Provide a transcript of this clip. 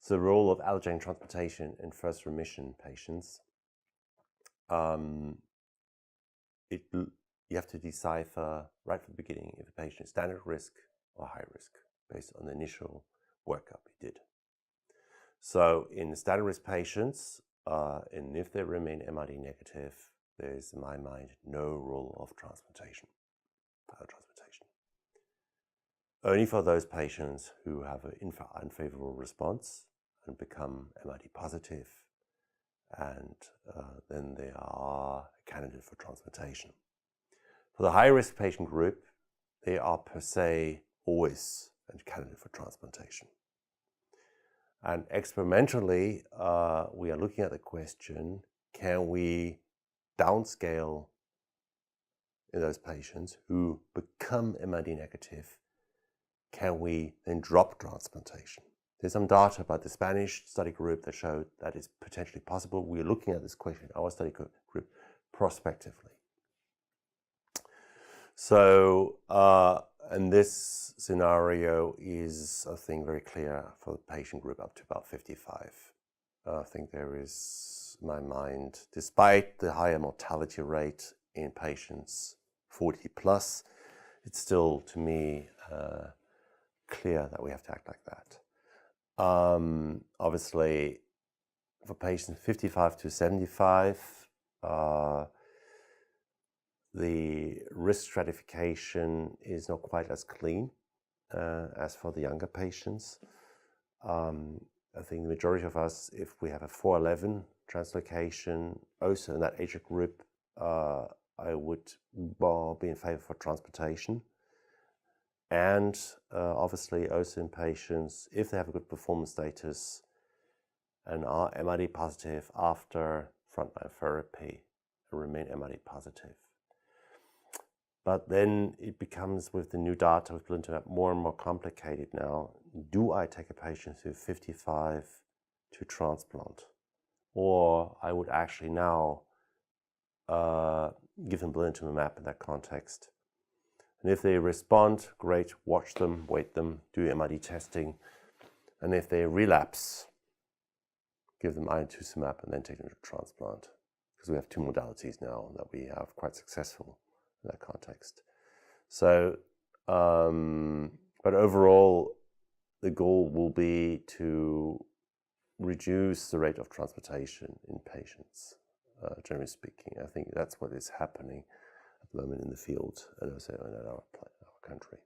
the role of allogeneic transplantation in first remission patients. You have to decipher right from the beginning if a patient is standard risk or high risk based on the initial workup we did. So in the standard risk patients, and if they remain MRD negative, there is, in my mind, no role of transplantation, transplantation. Only for those patients who have an unfavorable response and become MRD positive, and then they are a candidate for transplantation. For the high-risk patient group, they are per se always a candidate for transplantation. And experimentally, we are looking at the question, can we downscale in those patients who become MRD negative? Can we then drop transplantation? There's some data about the Spanish study group that showed that is potentially possible. We're looking at this question in our study group prospectively. So, and this scenario is, I think, very clear for the patient group up to about 55. I think there is, in my mind, despite the higher mortality rate in patients 40 plus, it's still, to me, clear that we have to act like that. Obviously, for patients 55 to 75, the risk stratification is not quite as clean as for the younger patients. I think the majority of us, if we have a 411 translocation, also in that age group, I would be in favor for transplantation. And obviously also in patients, if they have a good performance status and are MRD positive after frontline therapy and remain MRD positive. But then it becomes, with the new data with blinatumomab, more and more complicated now. Do I take a patient who's 55 to transplant? Or I would actually now give them blinatumomab in that context. And if they respond, great, watch them, wait them, do MRD testing. And if they relapse, give them inotuzumab and then take them to transplant. Because we have two modalities now that we have quite successful in that context. So, but overall, the goal will be to reduce the rate of transplantation in patients, generally speaking. I think that's what is happening at the moment in the field and also in our country.